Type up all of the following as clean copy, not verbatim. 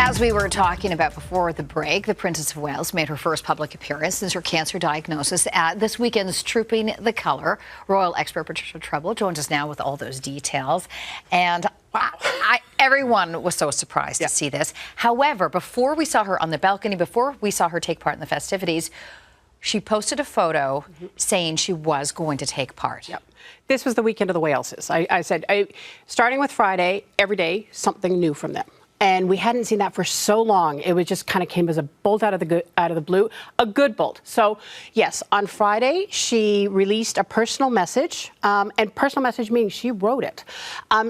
As we were talking about before the break, the Princess of Wales made her first public appearance since her cancer diagnosis at this weekend's Trooping the Colour. Royal expert Patricia Treble joins us now with all those details. And everyone was so surprised to see this. However, before we saw her on the balcony, before we saw her take part in the festivities, she posted a photo saying she was going to take part. Yep. This was the weekend of the Waleses. I said, starting with Friday, every day, something new from them. And we hadn't seen that for so long. It was just kind of came as a bolt out of the blue, a good bolt. So yes, on Friday she released a personal message, and personal message means she wrote it,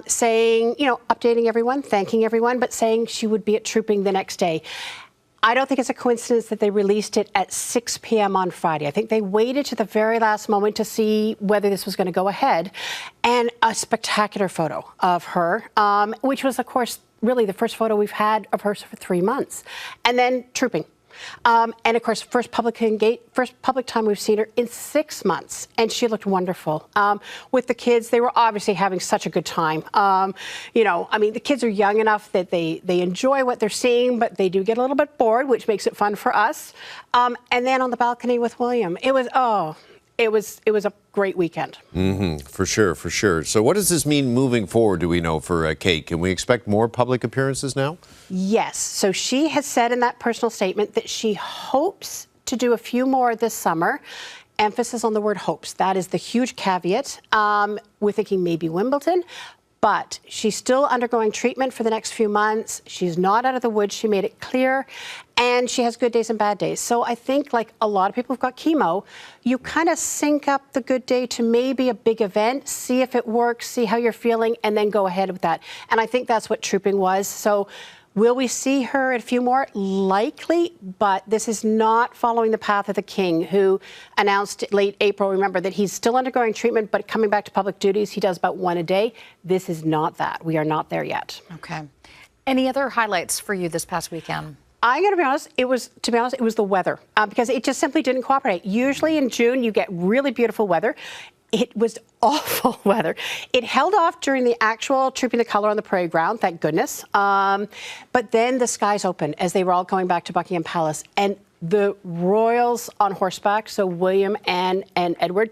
saying, you know, updating everyone, thanking everyone, but saying she would be at Trooping the next day. I don't think it's a coincidence that they released it at 6 p.m. on Friday. I think they waited to the very last moment to see whether this was going to go ahead. And a spectacular photo of her, which was, of course, really the first photo we've had of her for 3 months. And then trooping. And of course, first public time we've seen her in 6 months, and she looked wonderful. With the kids, they were obviously having such a good time. You know, I mean, the kids are young enough that they enjoy what they're seeing, but they do get a little bit bored, which makes it fun for us. And then on the balcony with William, it was a great weekend. For sure, for sure. So what does this mean moving forward, do we know, for Kate? Can we expect more public appearances now? Yes. So she has said in that personal statement that she hopes to do a few more this summer. Emphasis on the word hopes. That is the huge caveat. We're thinking maybe Wimbledon. But she's still undergoing treatment for the next few months. She's not out of the woods. She made it clear. And she has good days and bad days. So I think, like a lot of people who've got chemo, you kind of sync up the good day to maybe a big event, see if it works, see how you're feeling, and then go ahead with that. And I think that's what trooping was. So will we see her at a few more? Likely, but this is not following the path of the King, who announced late April, remember, that he's still undergoing treatment, but coming back to public duties, he does about one a day. This is not that. We are not there yet. Okay. Any other highlights for you this past weekend? I'm going to be honest, it was the weather, because it just simply didn't cooperate. Usually in June, you get really beautiful weather. It was awful weather. It held off during the actual Trooping the Colour on the parade ground, thank goodness. But then the skies opened as they were all going back to Buckingham Palace. And the royals on horseback, so William, Anne, and Edward,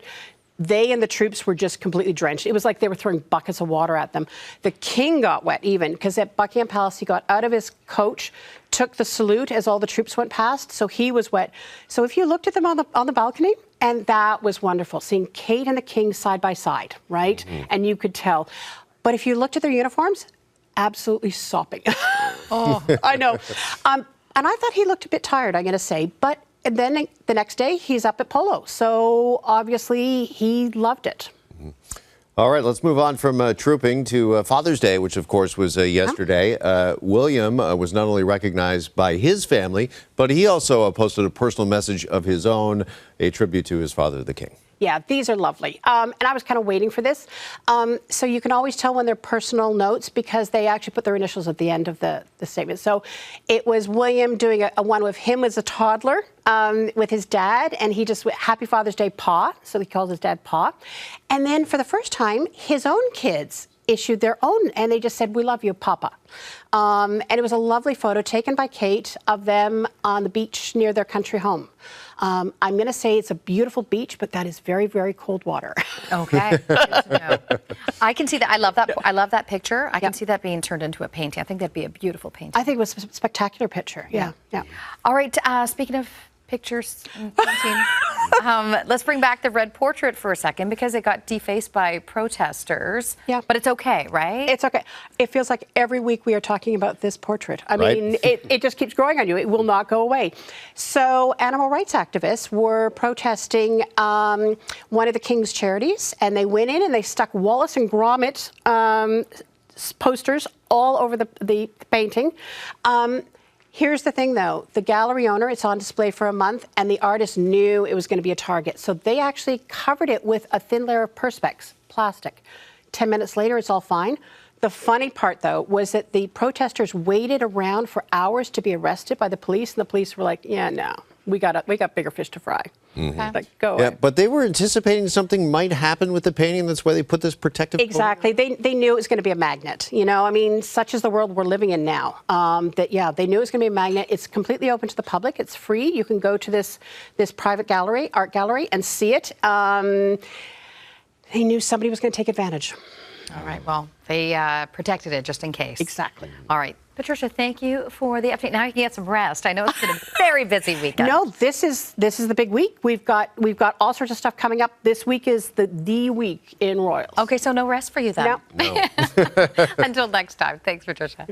they and the troops were just completely drenched. It was like they were throwing buckets of water at them. The King got wet even, because at Buckingham Palace, he got out of his coach, took the salute as all the troops went past, so he was wet. So if you looked at them on the balcony, and that was wonderful, seeing Kate and the King side by side, right? And you could tell. But if you looked at their uniforms, absolutely sopping. Oh, I know. And I thought he looked a bit tired, I'm going to say, but and then the next day, he's up at polo. So obviously, he loved it. All right, let's move on from trooping to Father's Day, which, of course, was yesterday. William was not only recognized by his family, but he also posted a personal message of his own, a tribute to his father, the King. Yeah, these are lovely. And I was kind of waiting for this. So you can always tell when they're personal notes, because they actually put their initials at the end of the statement. So it was William doing a one with him as a toddler with his dad, and he just went, Happy Father's Day, Pa. So he calls his dad Pa. And then for the first time, his own kids issued their own, and they just said, we love you, Papa. And it was a lovely photo taken by Kate of them on the beach near their country home. I'm going to say it's a beautiful beach, but that is very, very cold water. Okay. Good to know. I can see that. I love that. I love that picture. I can see that being turned into a painting. I think that'd be a beautiful painting. I think it was a spectacular picture. Yeah. All right. Speaking of pictures and paintings, let's bring back the red portrait for a second, because it got defaced by protesters. Yeah. But it's okay, right? It's okay. It feels like every week we are talking about this portrait. I mean, it just keeps growing on you. It will not go away. So animal rights activists were protesting one of the King's charities, and they went in and they stuck Wallace and Gromit posters all over the painting. Here's the thing, though. The gallery owner, it's on display for a month, and the artist knew it was going to be a target. So they actually covered it with a thin layer of Perspex, plastic. 10 minutes later, it's all fine. The funny part, though, was that the protesters waited around for hours to be arrested by the police, and the police were like, yeah, we got bigger fish to fry. Like, go Yeah, away. but they were anticipating something might happen with the painting. That's why they put this protective. Exactly. They knew it was going to be a magnet. You know, I mean, such is the world we're living in now. They knew it was going to be a magnet. It's completely open to the public. It's free. You can go to this private gallery, art gallery, and see it. They knew somebody was going to take advantage. All right. Well, they protected it just in case. Exactly. All right. Patricia, thank you for the update. Now you can get some rest. I know it's been a very busy weekend. No, this is the big week. We've got all sorts of stuff coming up. This week is the week in Royals. Okay, so no rest for you then. No. Until next time. Thanks, Patricia.